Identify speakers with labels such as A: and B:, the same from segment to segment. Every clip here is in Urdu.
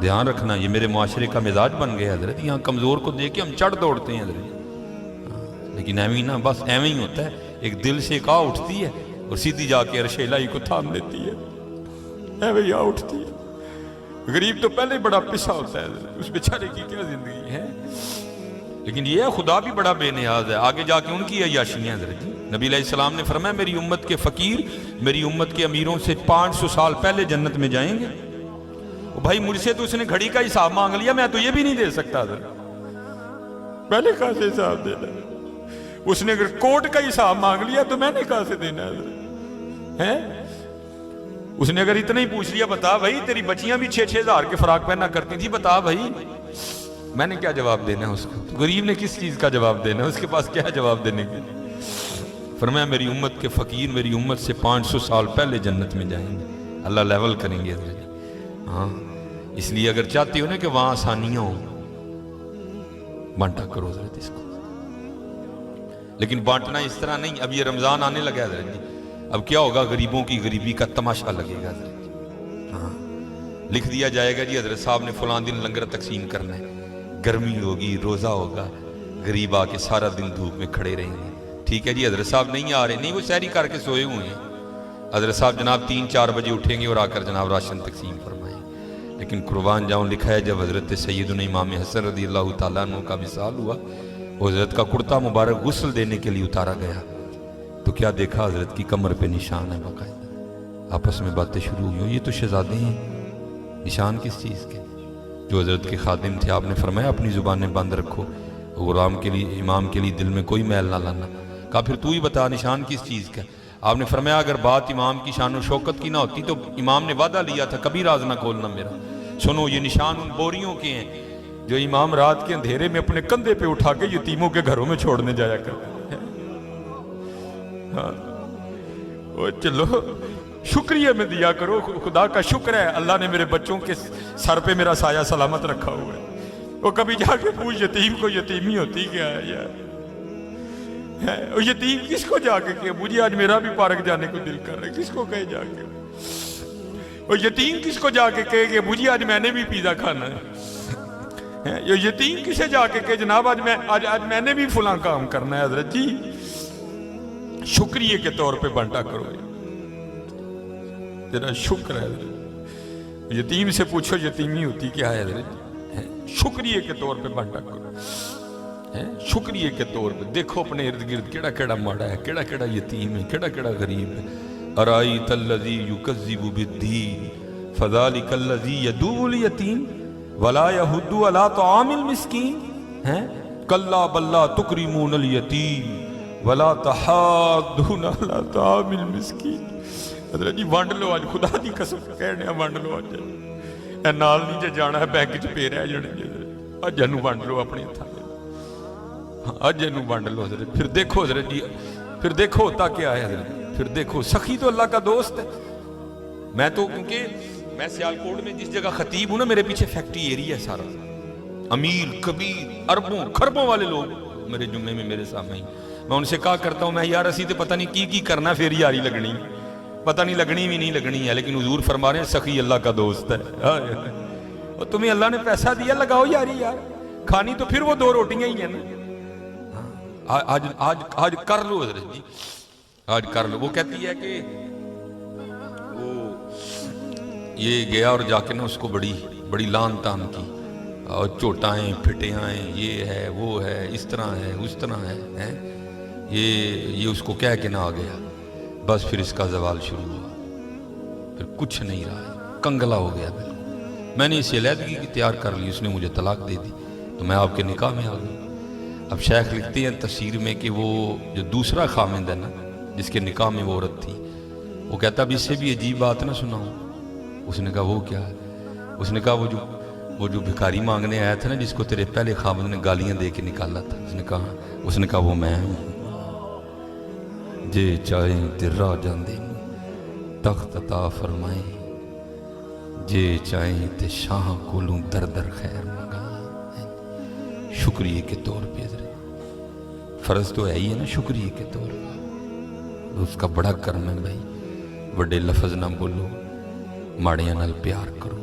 A: دھیان رکھنا، یہ میرے معاشرے کا مزاج بن گیا حضرت، یہاں کمزور کو دیکھ کے ہم چڑھ دوڑتے ہیں حضرت، لیکن ایویں نا، بس ایویں ہی ہوتا ہے، ایک دل سے ایک آ اٹھتی ہے اور سیدھی جا کے عرش الہی کو تھام لیتی ہے، ایویں ہی آ اٹھتی ہے۔ غریب تو پہلے بڑا پسا ہوتا ہے حضرت، اس بیچارے کی کیا زندگی ہے، لیکن یہ ہے خدا بھی بڑا بے نیاز ہے، آگے جا کے ان کی عیاشیاں حضرت جی۔ نبی علیہ السلام نے فرمایا میری امت کے فقیر میری امت کے امیروں سے 500 سال پہلے جنت میں جائیں گے۔ بھائی مجھ سے تو اس نے گھڑی کا حساب مانگ لیا، میں تو یہ بھی نہیں دے سکتا حضرت، پہلے کہاں سے حساب دینا؟ اس نے اگر کوٹ کا حساب مانگ لیا تو میں نے کہاں سے دینا ہے؟ اس نے اگر اتنا ہی پوچھ لیا بتا بھائی تیری بچیاں بھی 6-6 ہزار کے فراق پہنا کرتی تھی، بتا بھائی، میں نے کیا جواب دینا ہے اس کو؟ غریب نے کس چیز کا جواب دینا ہے؟ اس کے پاس کیا ہے جواب دینے کے؟ فرمایا میری امت کے فقیر میری امت سے 500 سال پہلے جنت میں جائیں گے، اللہ لیول کریں گے حضرت۔ ہاں اس لیے اگر چاہتے ہو نا کہ وہاں آسانیاں ہوں، بانٹا کرو حضرت اس کو، لیکن بانٹنا اس طرح نہیں۔ اب یہ رمضان آنے لگا حضرت جی، اب کیا ہوگا؟ غریبوں کی غریبی کا تماشا لگے گا حضرت جی۔ ہاں لکھ دیا جائے گا جی حضرت صاحب نے فلاں دن لنگر تقسیم کرنا ہے، گرمی ہوگی، روزہ ہوگا، غریب آ کے سارا دن دھوپ میں کھڑے رہیں گے، ٹھیک ہے جی حضرت صاحب نہیں آ رہے، نہیں وہ سحری کر کے سوئے ہوئے ہیں، حضرت صاحب جناب 3-4 بجے اٹھیں گے اور آ کر جناب راشن تقسیم فرمائیں۔ لیکن قربان جاؤں لکھا ہے جب حضرت سیدنا امام حسن رضی اللہ تعالیٰ عنہ کا وصال ہوا، وہ حضرت کا کرتا مبارک غسل دینے کے لیے اتارا گیا تو کیا دیکھا؟ حضرت کی کمر پہ نشان ہے باقاعدہ۔ آپس میں باتیں شروع ہوئی، یہ تو شہزادے ہیں، نشان کس چیز کے؟ جو حضرت کے خادم تھے، آپ نے فرمایا اپنی زبانیں بند رکھو، غلام کے لیے امام کے لیے دل میں کوئی میل نہ لانا۔ کہا پھر تو ہی بتا نشان کس چیز کا؟ آپ نے فرمایا اگر بات امام کی شان و شوکت کی نہ ہوتی تو امام نے وعدہ لیا تھا کبھی راز نہ کھولنا میرا۔ سنو یہ نشان ان بوریوں کے ہیں جو امام رات کے اندھیرے میں اپنے کندھے پہ اٹھا کے یتیموں کے گھروں میں چھوڑنے جایا کرتے ہیں۔ ہاں وہ چلو شکریہ میں دیا کرو، خدا کا شکر ہے اللہ نے میرے بچوں کے سر پہ میرا سایہ سلامت رکھا ہوا ہے۔ وہ کبھی جا کے پوچھ یتیم کو یتیمی ہوتی کیا ہے یار؟ وہ یتیم کس کو جا کے کہ مجھے آج میرا بھی پارک جانے کو دل کر رہا ہے، کس کو کہے جا کے؟ وہ یتیم کس کو جا کے کہے کہ مجھے آج میں نے بھی پیزا کھانا ہے؟ یہ یتیم کسے جا کے کہ جناب آج میں نے بھی فلاں کام کرنا ہے؟ حضرت جی شکریہ کے طور پہ بانٹا کرو، تیرا شکر ہے حضرت۔ یتیم سے پوچھو یتیمی ہوتی کیا ہے حضرت، شکریہ کے طور پہ بانٹا کرو، شکریہ کے طور پہ۔ دیکھو اپنے ارد گرد کیڑا کیڑا ماڑا ہے، کیڑا کیڑا یتیم ہے، کیڑا کیڑا غریب ہے۔ ارائیت الذی یکذب بالدین فذلک الذی یدعو الیتیم ولا یحض علی طعام المسکین کلا بل لا تکرمون الیتیم ولا تحاضون علی طعام المسکین۔ حضرت جی وانڈ لو آج، خدا دی قسم کہنے وانڈ لو آج، اے نال نہیں جے جانا ہے بینک چ پے رہ جانے جی، اج اینو وانڈ لو اپنے ہتھاں، اج اینو وانڈ لو حضرت۔ پھر دیکھو حضرت جی، پھر دیکھو ہوتا کیا ہے حضرت، پھر دیکھو سخی تو اللہ کا دوست ہے۔ میں تو کیونکہ میں سیالکوٹ میں جس جگہ خطیب ہوں نا، میرے پیچھے فیکٹری ایریا ہے سارا، امیر کبیر اربوں خربوں والے لوگ میرے جمعے میں میرے سامنے ہی۔ میں ان سے کہا کرتا ہوں میں یار اسی تو پتہ نہیں کی کرنا، پھر یاری لگنی، پتہ نہیں لگنی بھی نہیں لگنی ہے، لیکن حضور فرما رہے ہیں سخی اللہ کا دوست ہے۔ اور تمہیں اللہ نے پیسہ دیا، لگاؤ یاری یار، کھانی تو پھر وہ 2 روٹیاں ہی ہیں نا۔ آج کر لو حضرت جی، آج کر لو۔ وہ کہتی ہے کہ وہ یہ گیا اور جا کے نا اس کو بڑی لان تان کی، اور چوٹائیں پھٹیاں، یہ ہے وہ ہے، اس طرح ہے اس طرح ہے، یہ اس کو کہہ کے نہ آ گیا، بس پھر اس کا زوال شروع ہوا، پھر کچھ نہیں رہا، کنگلا ہو گیا بالکل۔ میں نے اسے علیحدگی کی تیار کر لی، اس نے مجھے طلاق دے دی، تو میں آپ کے نکاح میں آ گئی۔ اب شیخ لکھتے ہیں تفسیر میں کہ وہ جو دوسرا خامند ہے نا، جس کے نکاح میں وہ عورت تھی، وہ کہتا اب اس سے بھی عجیب بات نہ سناؤں۔ اس نے کہا وہ کیا ہے؟ اس نے کہا وہ جو بھکاری مانگنے آیا تھا نا، جس کو تیرے پہلے خامند نے گالیاں دے کے نکالا تھا، اس نے کہا وہ میں ہوں۔ جے چاہیں تے راہ جاندے تخت عطا فرمائیں، جے چاہیں تے شاہ کولوں در در خیر منگائیں۔ شکریہ کے طور پہ حضرت، فرض تو ہے ہی ہے نا شکریہ کے طور پہ، اس کا بڑا کرم ہے بھائی۔ بڑے لفظ نہ بولو، ماڑیاں نال پیار کرو،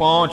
A: 5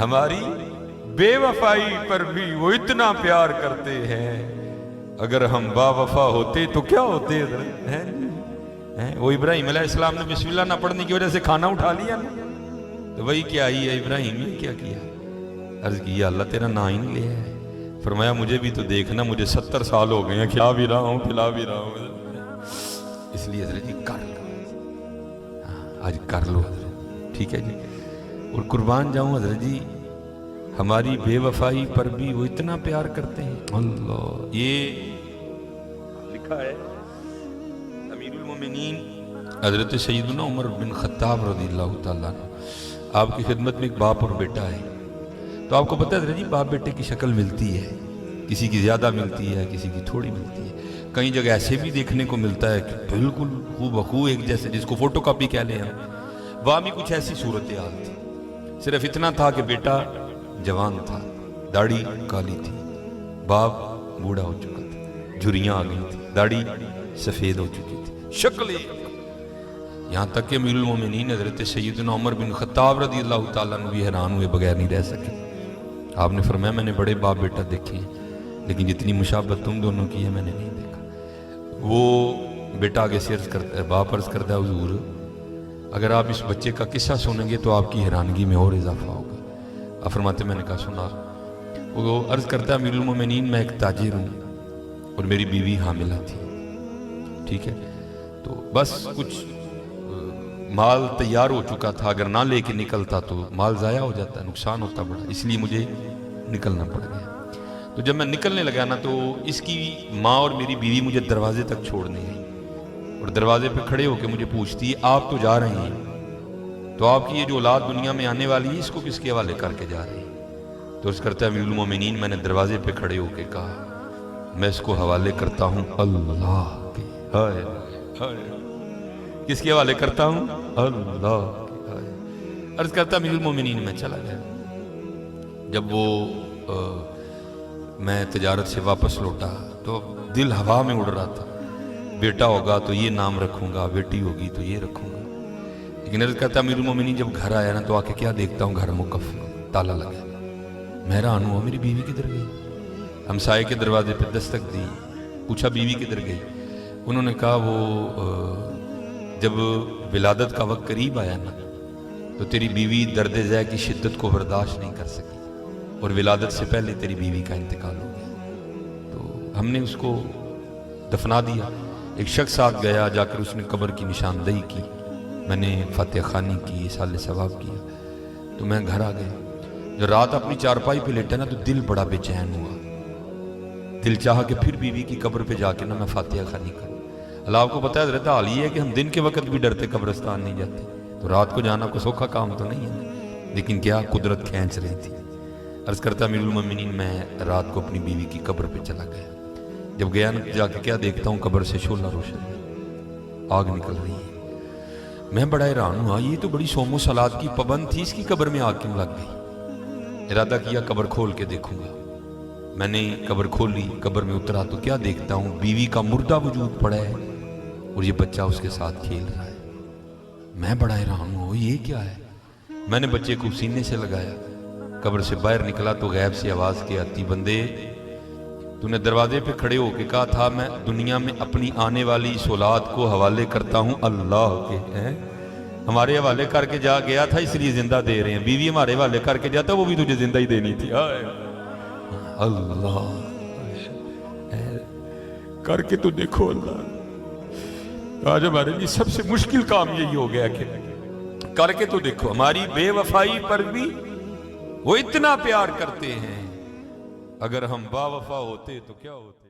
A: ہماری بے وفائی پر بھی وہ اتنا پیار کرتے ہیں، اگر ہم با وفا ہوتے تو کیا ہوتے حضرت؟ وہ ابراہیم علیہ السلام نے بسم اللہ نہ پڑھنے کی وجہ سے کھانا اٹھا لیا نا، تو وہی کیا آئی ہے ابراہیم نے کیا کیا؟ عرض کیا اللہ تیرا نا ہی نہیں لیا ہے۔ فرمایا مجھے بھی تو دیکھنا، مجھے 70 سال ہو گئے ہیں، کھلا بھی رہا ہوں پھلا بھی رہا ہوں، اس لیے حضرت جی کر لو، آج کر لو حضرت، ٹھیک ہے جی۔ اور قربان جاؤں حضرت جی، ہماری بے وفائی پر بھی وہ اتنا پیار کرتے ہیں۔ اللہ، یہ لکھا ہے امیر المومنین حضرت سیدنا عمر بن خطاب رضی اللہ تعالیٰ عنہ، آپ کی خدمت میں ایک باپ اور بیٹا ہے۔ تو آپ کو پتہ ہے حضرت جی باپ بیٹے کی شکل ملتی ہے، کسی کی زیادہ ملتی ہے، کسی کی تھوڑی ملتی ہے، کئی جگہ ایسے بھی دیکھنے کو ملتا ہے کہ بالکل ہو بخو ایک جیسے، جس کو فوٹو کاپی کہہ لیں ہم۔ وہاں بھی کچھ ایسی صورتحال تھی، صرف اتنا تھا کہ بیٹا جوان تھا، داڑھی کالی تھی، باپ بوڑھا ہو چکا تھا، جھریاں آ گئی تھی، داڑھی سفید ہو چکی تھی، شکل ایک۔ یہاں تک کہ امیر المومنین حضرت سیدنا عمر بن خطاب رضی اللہ تعالیٰ عنہ بھی حیران ہوئے بغیر نہیں رہ سکے۔ آپ نے فرمایا میں نے بڑے باپ بیٹا دیکھے ہیں، لیکن جتنی مشابہت تم دونوں کی ہے میں نے نہیں دیکھا۔ وہ بیٹا آگے سے عرض کرتا ہے، باپ عرض کرتا ہے حضور اگر آپ اس بچے کا قصہ سنیں گے تو آپ کی حیرانگی میں اور اضافہ ہوگا۔ آپ فرماتے میں نے کہا سنا۔ وہ عرض کرتا ہے امیر المومنین میں ایک تاجر ہوں اور میری بیوی حاملہ تھی، ٹھیک ہے، تو بس کچھ مال تیار ہو چکا تھا، اگر نہ لے کے نکلتا تو مال ضائع ہو جاتا، نقصان ہوتا بڑا، اس لیے مجھے نکلنا پڑ گیا۔ تو جب میں نکلنے لگا نا تو اس کی ماں اور میری بیوی مجھے دروازے تک چھوڑنے گئی، اور دروازے پہ کھڑے ہو کے مجھے پوچھتی ہے آپ تو جا رہے ہیں، تو آپ کی یہ جو اولاد دنیا میں آنے والی ہے اس کو کس کے حوالے کر کے جا رہے ہیں؟ تو اس کرتا ہے امیر المومنین میں نے دروازے پہ کھڑے ہو کے کہا میں اس کو حوالے کرتا ہوں اللہ کے، ہائے ہائے، کس کے حوالے کرتا ہوں؟ اللہ کے۔ عرض کرتا امیر المومنین میں چلا گیا۔ جب وہ میں تجارت سے واپس لوٹا تو دل ہوا میں اڑ رہا تھا، بیٹا ہوگا تو یہ نام رکھوں گا، بیٹی ہوگی تو یہ رکھوں گا، لیکن عرض کرتا امیر المومنین جب گھر آیا نا تو آ کے کیا دیکھتا ہوں گھر مقفل، تالا لگا۔ میں حیران ہوا میری بیوی کدھر گئی؟ ہمسائے کے دروازے پہ دستک دی، پوچھا بیوی کدھر گئی؟ انہوں نے کہا وہ جب ولادت کا وقت قریب آیا نا تو تیری بیوی درد ذہ کی شدت کو برداشت نہیں کر سکی اور ولادت سے پہلے تیری بیوی کا انتقال ہو گیا، تو ہم نے اس کو دفنا دیا۔ ایک شخص ساتھ گیا، جا کر اس نے قبر کی نشاندہی کی، میں نے فاتحہ خوانی کی، اصالہ ثواب کیا، تو میں گھر آ گیا۔ جو رات اپنی چارپائی پہ لیٹا نا تو دل بڑا بے چین ہوا، دل چاہا کہ پھر بیوی کی قبر پہ جا کے نا میں فاتحہ خوانی کروں۔ اللہ آپ کو پتہ ہے حضرت حال یہ ہے کہ ہم دن کے وقت بھی ڈرتے قبرستان نہیں جاتے، تو رات کو جانا کوئی سوکھا کام تو نہیں ہے، لیکن کیا قدرت کھینچ رہی تھی۔ عرض کرتا امیر المومنین میں رات کو اپنی بیوی کی قبر پہ چلا گیا۔ جب گیا نا جا کے کیا دیکھتا ہوں قبر سے شعلہ روشن ہے، آگ نکل رہی ہے۔ میں بڑا حیران ہوا، یہ تو بڑی صوم و صلات کی پابند تھی، اس کی قبر میں آگ کیوں لگ گئی؟ ارادہ کیا قبر کھول کے دیکھوں گا۔ میں نے قبر کھولی، قبر میں اترا تو کیا دیکھتا ہوں بیوی کا مردہ وجود پڑا ہے اور یہ بچہ اس کے ساتھ کھیل رہا ہے۔ میں بڑا حیران ہوں یہ کیا ہے؟ میں نے بچے کو سینے سے لگایا، قبر سے باہر نکلا تو غیب سے آواز کی آتی بندے تو نے دروازے پہ کھڑے ہو کے کہا تھا میں دنیا میں اپنی آنے والی اس اولاد کو حوالے کرتا ہوں اللہ کے، ہمارے حوالے کر کے جا گیا تھا اس لیے زندہ دے رہے ہیں، بیوی ہمارے حوالے کر کے جاتا وہ بھی تجھے زندہ ہی دینی تھی۔ اللہ کر کے تو دیکھو، اللہ آج ہمارے لیے سب سے مشکل کام یہی ہو گیا کہ کر کے تو دیکھو، ہماری بے وفائی پر بھی وہ اتنا پیار کرتے ہیں، اگر ہم با وفا ہوتے تو کیا ہوتا؟